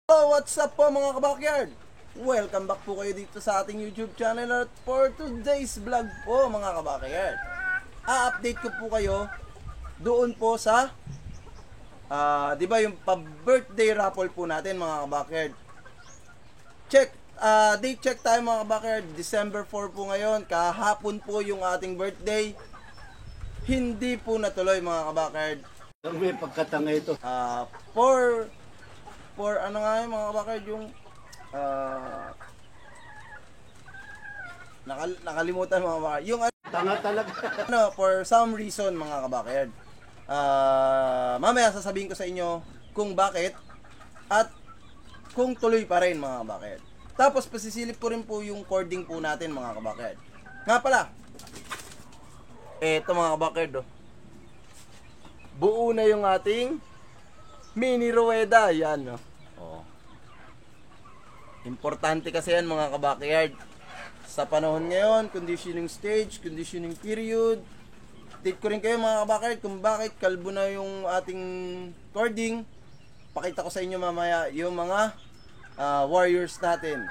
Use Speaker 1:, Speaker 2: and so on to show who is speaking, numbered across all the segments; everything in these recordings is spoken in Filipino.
Speaker 1: Hello, what's up po mga kabakyard? Welcome back po kayo dito sa ating YouTube channel at for today's vlog po mga kabakyard, a-update ko po kayo doon po sa di ba yung pa-birthday raffle po natin mga kabakyard. Date check tayo mga kabakyard, December 4 po ngayon, kahapon po yung ating birthday. Hindi po natuloy mga kabakyard.
Speaker 2: May pagkatanga ito.
Speaker 1: For ano nga yun mga kabakyard, yung nakalimutan mga kabakyard, yung
Speaker 2: Tanga talaga.
Speaker 1: for some reason mga kabakyard, mamaya sasabihin ko sa inyo kung bakit at kung tuloy pa rin mga kabakyard. Tapos pasisilip ko rin po yung cording po natin mga kabakyard. Nga pala, eto mga kabakyard, buo na yung ating mini rueda, yan no. Oh. Importante kasi yan mga kabakyard. Sa panahon ngayon, conditioning stage, conditioning period. Update ko rin kayo mga kabakyard kung bakit kalbo na yung ating cording. Pakita ko sa inyo mamaya yung mga warriors natin.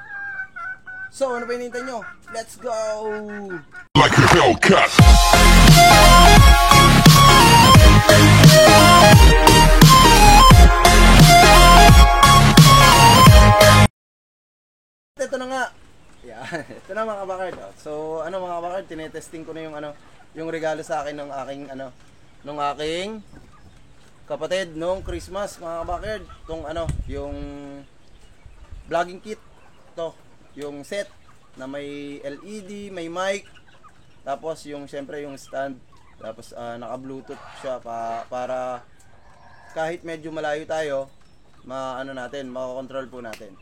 Speaker 1: So, ano pa hinihintay nyo? Let's go!
Speaker 3: Like a Hellcat.
Speaker 1: Ito na nga. Yeah. Ito na mga kabakard. So, mga kabakard, tinetesting ko na yung regalo sa akin ng aking kapatid nung Christmas, mga kabakard. Yung vlogging kit. Ito, yung set na may LED, may mic. Tapos syempre yung stand. Tapos naka-bluetooth siya para kahit medyo malayo tayo, makakontrol po natin.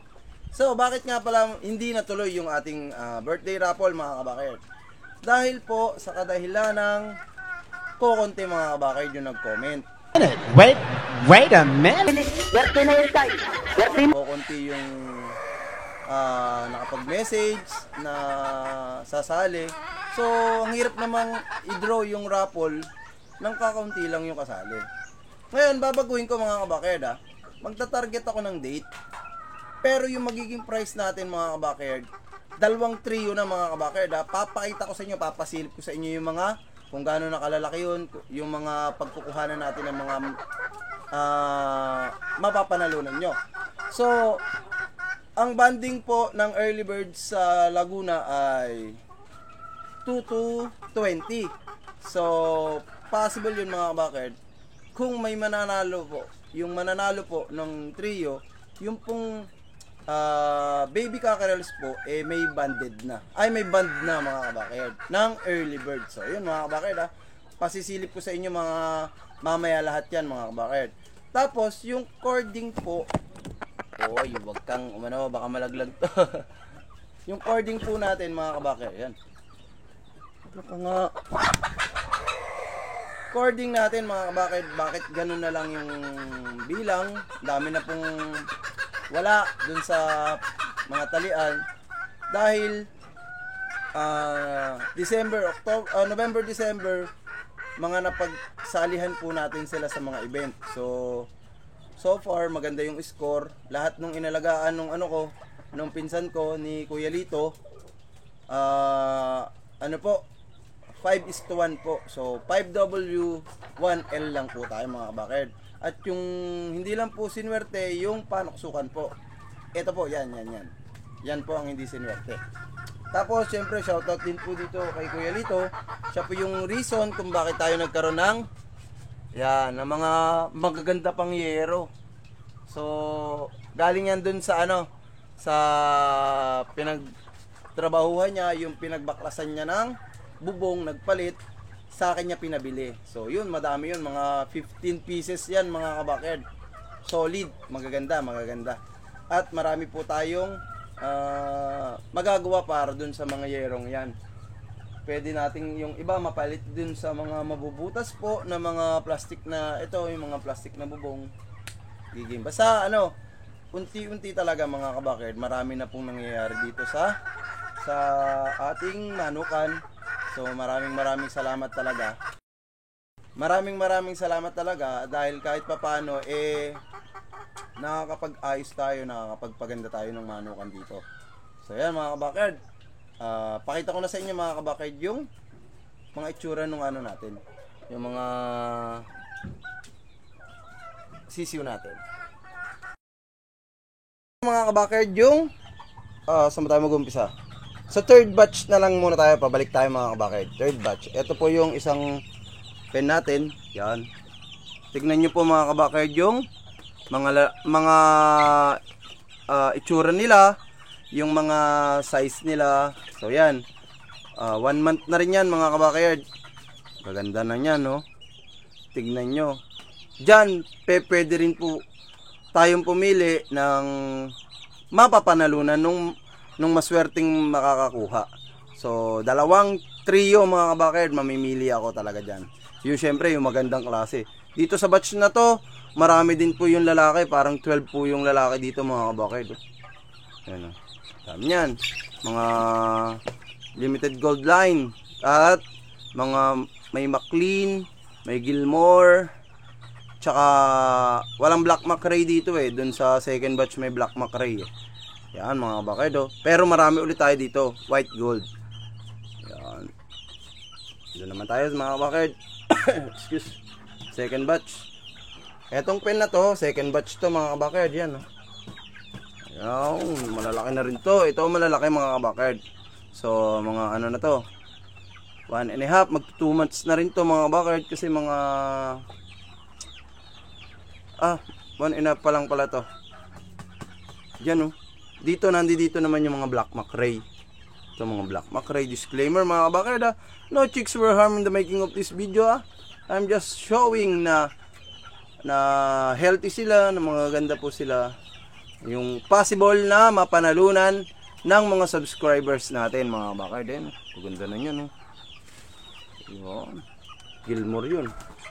Speaker 1: So, bakit nga pala hindi natuloy yung ating birthday raffle mga kabakard? Dahil po sa kadahilan ng kokonti mga kabakard yung nag-comment.
Speaker 4: Wait a minute.
Speaker 1: Kokonti yung nakapag-message na sasali. So, ang hirap namang i-draw yung raffle nang kakaunti lang yung kasali. Ngayon, babaguhin ko mga kabakard magta-target ako ng date. Pero yung magiging price natin mga kabakard, dalawang trio na mga kabakard papakita ko sa inyo, papasilip ko sa inyo yung mga kung gaano nakalalaki yun, yung mga pagkukuhanan natin ng mga mapapanalunan nyo. So, ang banding po ng early bird sa Laguna ay 2 to 20. So, possible yun mga kabakard. Kung may mananalo po, yung mananalo po ng trio, yung pong baby cockerels po may banded na. May band na mga kabakard ng early bird. So yun mga kabakard pasisilip ko sa inyo mga mamaya lahat yan mga kabakard. Tapos yung cording po, wag kang baka malaglag to. Yung cording po natin mga kabakard, yan. Baka nga cording natin mga kabakard, bakit ganun na lang yung bilang? Dami na pong wala dun sa mga talian dahil November, December mga napagsalihan po natin sila sa mga event. So far maganda yung score. Lahat nung inalagaan nung pinsan ko ni Kuya Lito, 5:1 po. So 5W 1L lang po tayo mga kabakard. At yung hindi lang po sinwerte, yung panuksukan po. Ito po, yan. Yan po ang hindi sinwerte. Tapos, syempre, shoutout din po dito kay Kuya Lito. Siya po yung reason kung bakit tayo nagkaroon ng mga magaganda pang yero. So, galing yan dun sa sa pinagtrabahuhan niya, yung pinagbaklasan niya ng bubong, nagpalit. Sa akin niya pinabili. So yun, madami yun, mga 15 pieces yan mga kabakard. Solid, magaganda. At marami po tayong magagawa para dun sa mga yerong yan. Pwede nating yung iba mapalit dun sa mga mabubutas po na mga plastic na yung mga plastic na bubong. Basta unti-unti talaga mga kabakard, marami na pong nangyayari dito sa ating manukan. So maraming salamat talaga. Maraming salamat talaga dahil kahit papaano nakakapag-ayos tayo, nakakapagpaganda tayo ng manukan dito. So yan mga kabakard, pakita ko na sa inyo mga kabakard yung mga itsura ng ano natin, yung mga sisiw natin. Mga kabakard, yung saan ba tayo mag-umpisa? Sa third batch na lang muna tayo, pabalik tayo mga kabakard. Third batch, ito po yung isang pen natin, yan. Tignan nyo po mga kabakard yung mga itsura nila, yung mga size nila. So yan, 1 month na rin yan mga kabakard. Maganda na yan, no? Tignan nyo. Diyan, pwede rin po tayong pumili ng mapapanalunan nung maswerteng makakakuha. So, dalawang trio mga kabakard, mamimili ako talaga dyan. Yung syempre, yung magandang klase. Dito sa batch na to, marami din po yung lalaki. Parang 12 po yung lalaki dito mga kabakard. Ayan o. Dami yan. Mga limited gold line. At mga may McLean, may Gilmore. Tsaka walang black McRae dito eh. Dun sa second batch may black McRae eh. Yan mga kabakard o. Pero marami ulit tayo dito. White gold. Yan. Doon naman tayo mga kabakard. Excuse. Second batch. Etong pen na to, second batch to mga kabakard. Yan o. Yan. Malalaki na rin to. Ito malalaki mga kabakard. So mga ano na to, 1.5, mag 2 months na rin to mga kabakard. Kasi mga 1.5 pa lang pala to. Yan o. Dito nandito naman yung mga black McRae. Ito mga black McRae. Disclaimer mga kabakard ha. No chicks were harmed in the making of this video ha. I'm just showing na healthy sila, na mga ganda po sila. Yung possible na mapanalunan ng mga subscribers natin mga kabakard. Maganda na yun, no? Yun. Gilmore yun.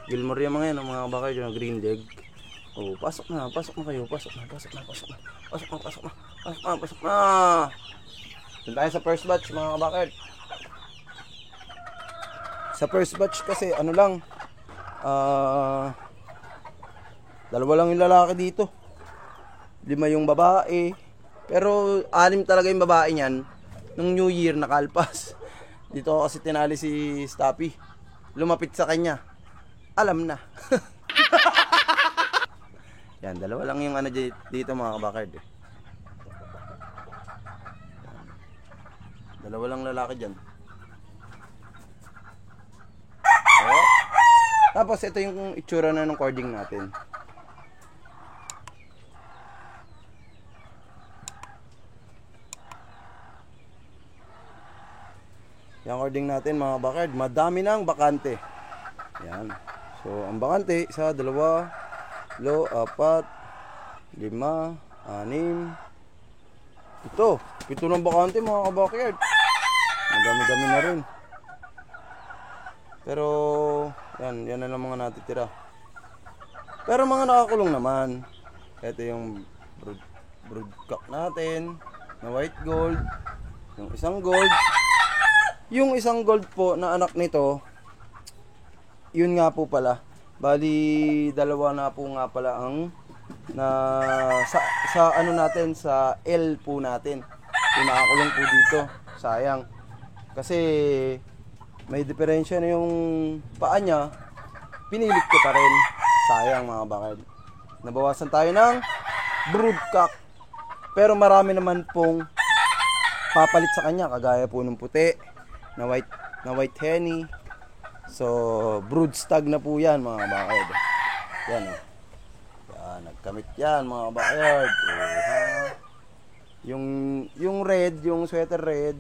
Speaker 1: Gilmore yung mga yan, mga kabakard, yung green leg. Oh, pasok na kayo. Pasok na. Doon tayo sa first batch mga kabakard. Sa first batch kasi ano lang, dalawa lang yung lalaki dito, 5 yung babae, pero 6 talaga yung babae niyan. Nung New Year nakalpas dito ako kasi tinali si Stappy, lumapit sa kanya, alam na. Yan, dalawa lang yung ano dito mga kabakard eh. Dalawa lang lalaki dyan. Oh. Tapos ito yung itsura na ng cording natin. Yung cording natin mga bakard, madami nang bakante. Yan. So ang bakante, 1, 2, 3, 4, 5, 6, 7 ng bakante mga kabakard. Madami-dami na rin. Pero yan na lang mga natitira. Pero mga nakakulong naman. Ito yung broodcock natin na white gold. Yung isang gold. Yung isang gold po na anak nito, yun nga po pala. Bali, dalawa na po nga pala ang sa ano natin, sa L po natin. Yung nakakulong po dito. Sayang. Kasi may diferensya na yung paa niya, pinilit ko pa rin. Sayang mga bakad. Nabawasan tayo ng broodcock. Pero marami naman pong papalit sa kanya, kagaya po ng puti na white henny. So brood stag na po yan mga bakad. Yan o. Yan, nagkamit yan mga bakad. Yung red, yung sweater red,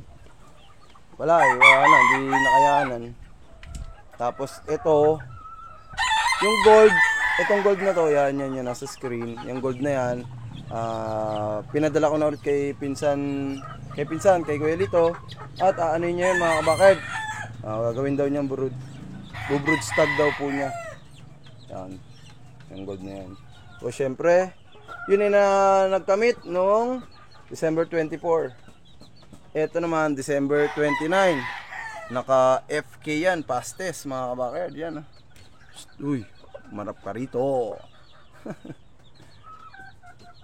Speaker 1: wala na, hindi nakayanan. Tapos ito, yung gold, itong gold na to, yan nasa screen. Yung gold na yan, pinadala ko na ulit kay Kuya Lito. At ano niya yun mga kabakard, gagawin daw niyang brood stag daw po niya. Yan, yung gold na yan. So syempre, yun ay nagkamit noong December 24. Ito naman, December 29. Naka FK yan, pastes mga kabakard. Yan. Uy, marap ka rito.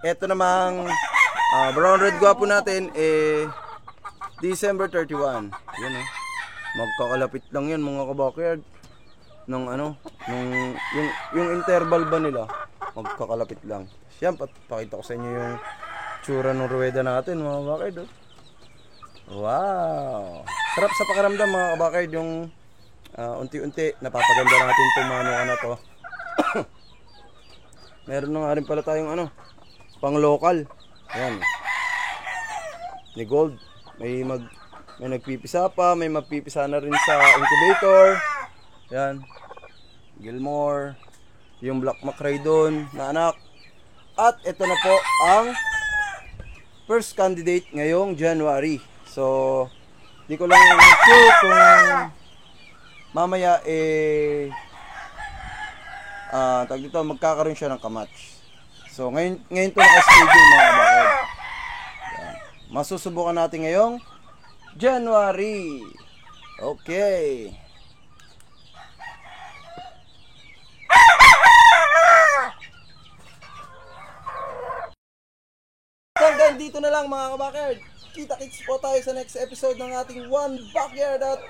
Speaker 1: Ito namang brown red guwapo natin December 31. Yan magkakalapit lang yan mga kabakyard. Ng yung interval ba nila magkakalapit lang. Siyempre, pakita ko sa inyo yung tsura ng ruweda natin mga kabakyard. Wow! Sarap sa pakiramdam mga kabakyard yung unti-unti napapaganda natin itong mga na to. Meron na nga rin pala tayong pang local. Ayan. Ni Gold. May nagpipisa pa, may magpipisa na rin sa incubator. Yan. Gilmore. Yung Black McRae doon na anak. At ito na po ang first candidate ngayong January. So, di ko lang sure kung mamaya tag dito magkakaroon siya ng kamatch. So, ngayon to naka-schedule mga kabakyard. Masusubukan natin ngayong January. Okay. Hanggang dito na lang mga kabakyard. Kita-kits po tayo sa next episode ng ating One Backyard at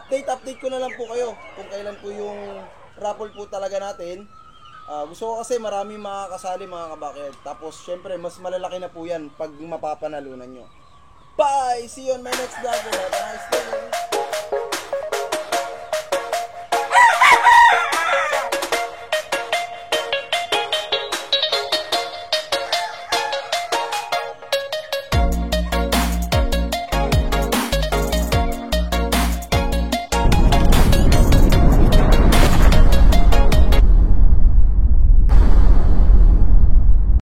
Speaker 1: update ko na lang po kayo kung kailan po yung raffle po talaga natin. Gusto ko kasi marami makakasali mga kabakyard. Tapos syempre mas malalaki na po yan pag mapapanalunan nyo. Bye! See you on my next vlog. Have a nice day!